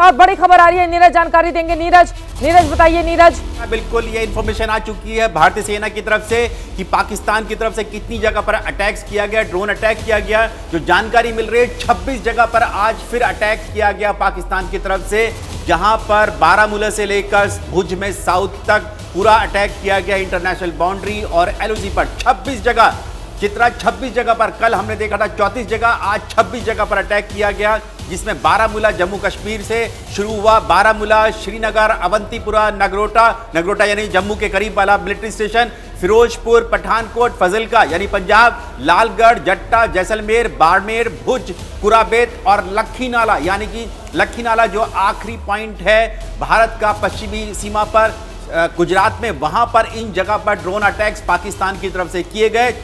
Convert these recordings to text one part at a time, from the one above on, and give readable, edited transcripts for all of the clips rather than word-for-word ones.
और बड़ी खबर आ रही है, नीरज जानकारी देंगे। नीरज बताइए। नीरज, बिल्कुल, ये इन्फॉर्मेशन आ चुकी है भारतीय सेना की तरफ से कि पाकिस्तान की तरफ से कितनी जगह पर अटैक्स किया गया, ड्रोन अटैक किया गया। जो जानकारी मिल रही है 26 जगह पर आज फिर अटैक किया गया पाकिस्तान की तरफ से, जहां पर बारामूला से लेकर भुज में साउथ तक पूरा अटैक किया गया। इंटरनेशनल बाउंड्री और एलओसी पर 26 जगह, चित्रा 26 जगह पर, कल हमने देखा था 34 जगह, आज 26 जगह पर अटैक किया गया, जिसमें बारामूला जम्मू कश्मीर से शुरू हुआ। बारामूला, श्रीनगर, अवंतीपुरा, नगरोटा यानी जम्मू के करीब वाला मिलिट्री स्टेशन, फिरोजपुर, पठानकोट, फजिल्का यानी पंजाब, लालगढ़, जट्टा, जैसलमेर, बाड़मेर, भुज, कुराबेत और लखीनाला यानी कि लखीनाला जो आखिरी पॉइंट है भारत का पश्चिमी सीमा पर गुजरात में, वहां पर इन जगह पर ड्रोन अटैक्स पाकिस्तान की तरफ से किए गए।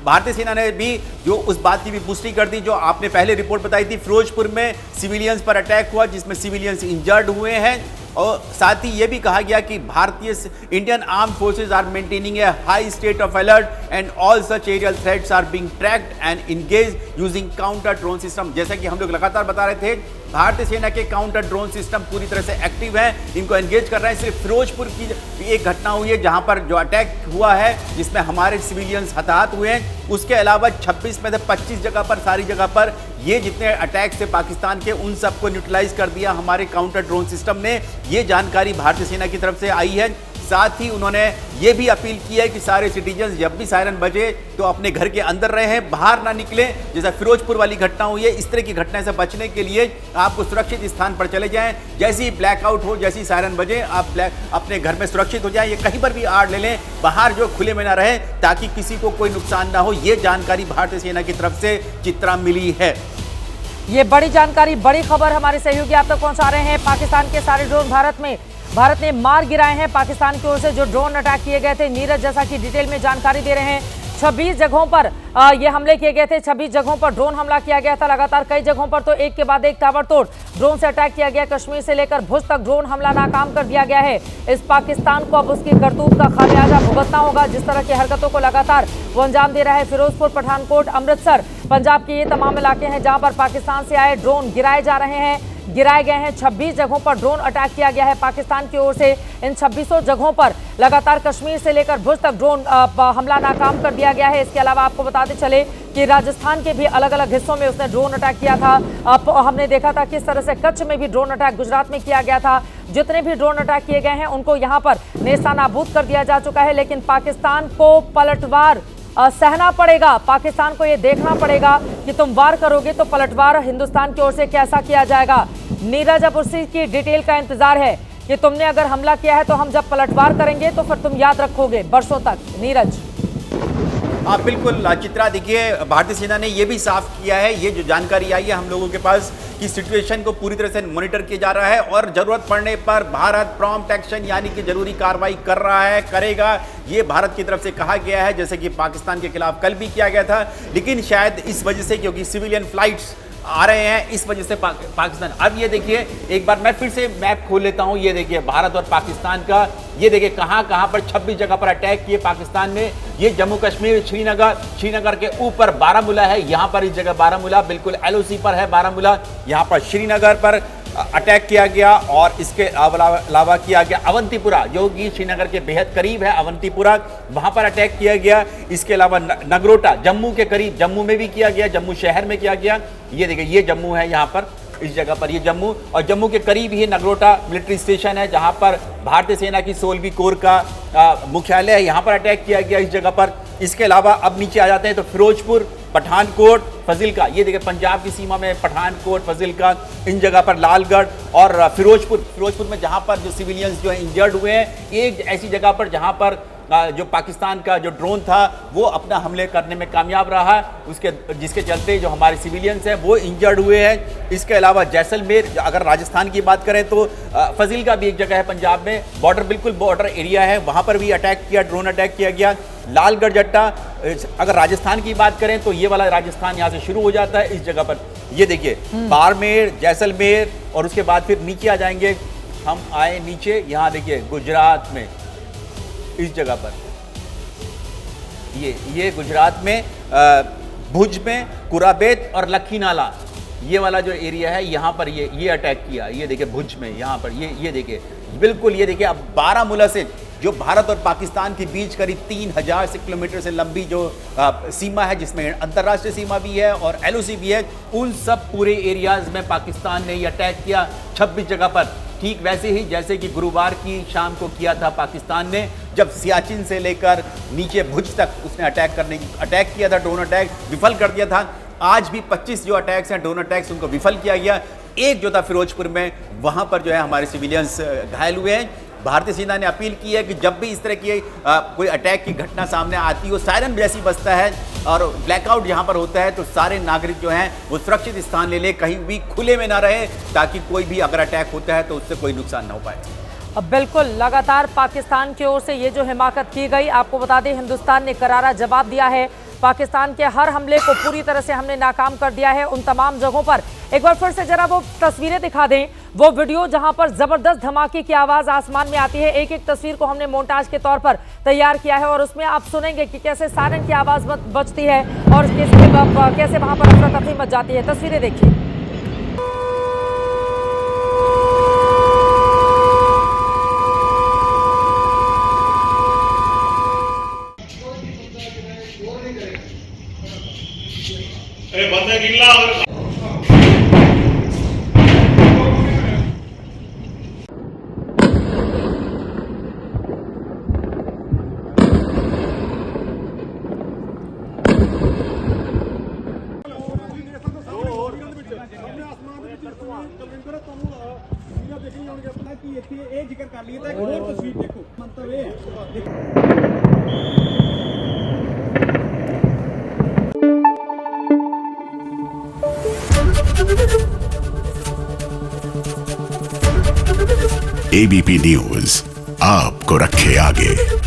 भारतीय सेना ने भी जो उस बात की भी पुष्टि कर दी जो आपने पहले रिपोर्ट बताई थी, फिरोजपुर में सिविलियंस पर अटैक हुआ जिसमें सिविलियंस इंजर्ड हुए हैं। और साथ ही यह भी कहा गया कि भारतीय Indian armed forces are maintaining a high state of alert and all such aerial threats are being tracked and engage using counter drone system. जैसा कि हम लोग लगातार बता रहे थे, भारतीय सेना के काउंटर ड्रोन सिस्टम पूरी तरह से एक्टिव हैं, इनको एंगेज कर रहे हैं। सिर्फ फिरोजपुर की एक घटना हुई है जहां पर जो अटैक हुआ है जिसमें हमारे सिविलियंस हताहत हुए हैं। उसके अलावा 26 में से 25 जगह पर, सारी जगह पर ये जितने अटैक्स थे पाकिस्तान के, उन सबको न्यूट्रलाइज कर दिया हमारे काउंटर ड्रोन सिस्टम ने। ये जानकारी भारतीय सेना की तरफ से आई है। साथ ही उन्होंने ये भी अपील की है कि सारे सिटीजन जब भी सायरन बजे तो अपने घर के अंदर रहें, बाहर ना निकलें। जैसा फिरोजपुर वाली घटना हुई है, इस तरह की घटना से बचने के लिए आपको सुरक्षित स्थान पर चले जाएं। जैसे ही ब्लैकआउट हो, जैसी सायरन बजे, आप अपने घर में सुरक्षित हो जाएं। ये कहीं पर भी आड़ ले लें, बाहर जो खुले में ना रहें ताकि किसी को कोई नुकसान ना हो। ये जानकारी भारतीय सेना की तरफ से चित्रा मिली है। ये बड़ी जानकारी, बड़ी खबर हमारे सहयोगी आप तक पहुंचा रहे हैं। पाकिस्तान के सारे ड्रोन भारत ने मार गिराए हैं। पाकिस्तान की ओर से जो ड्रोन अटैक किए गए थे, नीरज जैसा कि डिटेल में जानकारी दे रहे हैं, 26 जगहों पर ये हमले किए गए थे। 26 जगहों पर ड्रोन हमला किया गया था। लगातार कई जगहों पर तो एक के बाद एक ताबड़तोड़ ड्रोन से अटैक किया गया। कश्मीर से लेकर भुज तक ड्रोन हमला नाकाम कर दिया गया है। इस पाकिस्तान को अब उसकी करतूत का खामियाजा भुगतना होगा। जिस तरह की हरकतों को लगातार वो अंजाम दे रहा है। फिरोजपुर, पठानकोट, अमृतसर, पंजाब के ये तमाम इलाके हैं जहां पर पाकिस्तान से आए ड्रोन गिराए जा रहे हैं, गिराए गए हैं। 26 जगहों पर ड्रोन अटैक किया गया है पाकिस्तान की ओर से। इन 26 जगहों पर लगातार कश्मीर से लेकर भुज तक ड्रोन हमला नाकाम कर दिया गया है। इसके अलावा आपको बताते चले कि राजस्थान के भी अलग अलग हिस्सों में उसने ड्रोन अटैक किया था। हमने देखा था किस तरह से कच्छ में भी ड्रोन अटैक गुजरात में किया गया था। जितने भी ड्रोन अटैक किए गए हैं उनको यहाँ पर नेस्तनाबूद कर दिया जा चुका है। लेकिन पाकिस्तान को पलटवार सहना पड़ेगा। पाकिस्तान को ये देखना पड़ेगा कि तुम वार करोगे तो पलटवार हिंदुस्तान की ओर से कैसा किया जाएगा। नीरज, अब उसी की डिटेल का इंतजार है कि तुमने अगर हमला किया है तो हम जब पलटवार करेंगे तो फिर तुम याद रखोगे बरसों तक। नीरज, हाँ बिल्कुल चित्रा, देखिए भारतीय सेना ने यह भी साफ किया है, ये जो जानकारी आई है हम लोगों के पास कि सिचुएशन को पूरी तरह से मॉनिटर किया जा रहा है और जरूरत पड़ने पर भारत प्रॉम्प्ट एक्शन यानी कि जरूरी कार्रवाई कर रहा है, करेगा। ये भारत की तरफ से कहा गया है, जैसे कि पाकिस्तान के खिलाफ कल भी किया गया था। लेकिन शायद इस वजह से, क्योंकि सिविलियन फ्लाइट्स आ रहे हैं, इस वजह से पाकिस्तान, अब ये देखिए एक बार मैं फिर से मैप खोल लेता हूं। ये देखिए भारत और पाकिस्तान का, ये देखिए कहां पर 26 जगह पर अटैक किए पाकिस्तान ने। ये जम्मू कश्मीर, श्रीनगर के ऊपर बारामूला है, यहां पर इस जगह बारामूला बिल्कुल एलओसी पर है बारामूला। यहां पर श्रीनगर पर अटैक किया गया और इसके अलावा किया गया अवंतीपुरा, जो कि श्रीनगर के बेहद करीब है। अवंतीपुरा, वहां पर अटैक किया गया। इसके अलावा नगरोटा, जम्मू के करीब, जम्मू में भी किया गया, जम्मू शहर में किया गया। ये देखिए ये जम्मू है, यहाँ पर इस जगह पर ये जम्मू, और जम्मू के करीब ही नगरोटा मिलिट्री स्टेशन है जहां पर भारतीय सेना की 16वीं कोर का मुख्यालय है। यहाँ पर अटैक किया गया इस जगह पर। इसके अलावा अब नीचे आ जाते हैं तो फिरोजपुर, पठानकोट, फजिल्का, ये देखिए पंजाब की सीमा में पठानकोट, फजिल्का, इन जगह पर लालगढ़ और फिरोजपुर में जहां पर जो सिविलियंस जो है इंजर्ड हुए हैं। एक ऐसी जगह पर जहां पर जो पाकिस्तान का जो ड्रोन था वो अपना हमले करने में कामयाब रहा, जिसके चलते जो हमारे सिविलियंस हैं वो इंजर्ड हुए हैं। इसके अलावा जैसलमेर, अगर राजस्थान की बात करें तो फजील्का भी एक जगह है पंजाब में, बिल्कुल बॉर्डर एरिया है, वहाँ पर भी अटैक किया, ड्रोन अटैक किया गया। लालगढ़, जट्टा, अगर राजस्थान की बात करें तो ये वाला राजस्थान यहाँ से शुरू हो जाता है इस जगह पर। ये देखिए बाड़मेर, जैसलमेर, और उसके बाद फिर नीचे आ जाएंगे, हम आए नीचे, यहाँ देखिए गुजरात में इस जगह पर, ये गुजरात में भुज में कुराबेत और लखीनाला, ये वाला जो एरिया है यहाँ पर ये अटैक किया, ये देखिए भुज में, यहाँ पर ये देखिए बिल्कुल, ये देखिए अब बारामूला से जो भारत और पाकिस्तान के बीच करीब 3000 से किलोमीटर से लंबी जो सीमा है, जिसमें अंतर्राष्ट्रीय सीमा भी है और LOC भी है, उन सब पूरे एरियाज में पाकिस्तान ने ये अटैक किया 26 जगह पर। ठीक वैसे ही जैसे कि गुरुवार की शाम को किया था पाकिस्तान ने, जब सियाचिन से लेकर नीचे भुज तक उसने अटैक किया था, ड्रोन अटैक विफल कर दिया था। आज भी 25 जो अटैक्स हैं, ड्रोन अटैक्स, उनको विफल किया गया। एक जो था फिरोजपुर में, वहां पर जो है हमारे सिविलियंस घायल हुए हैं। भारतीय सेना ने अपील की है कि जब भी इस तरह की कोई अटैक की घटना सामने आती हो, सायरन जैसी बजता है और ब्लैकआउट यहाँ पर होता है, तो सारे नागरिक जो हैं वो सुरक्षित स्थान ले ले, कहीं भी खुले में ना रहे, ताकि कोई भी अगर अटैक होता है तो उससे कोई नुकसान ना हो पाए। अब बिल्कुल लगातार पाकिस्तान की ओर से ये जो हिमाकत की गई, आपको बता दें हिंदुस्तान ने करारा जवाब दिया है। पाकिस्तान के हर हमले को पूरी तरह से हमने नाकाम कर दिया है उन तमाम जगहों पर। एक बार फिर से जरा वो तस्वीरें दिखा दें, वो वीडियो जहां पर जबरदस्त धमाके की आवाज आसमान में आती है। एक एक तस्वीर को हमने मोन्टाज के तौर पर तैयार किया है और उसमें आप सुनेंगे कि कैसे सायरन की आवाज बजती है और कैसे वहां पर अफरा तफरी मच जाती है। तस्वीरें देखिए। बंदा गिल्ला और ਇਹ ਜ਼ਿਕਰ ਕਰ ਲਈਏ ਤਾਂ ਇੱਕ ਹੋਰ ਤਸਵੀਰ ਦੇਖੋ ਮੰਤਵ ਇਹ ABP न्यूज आपको रखे आगे।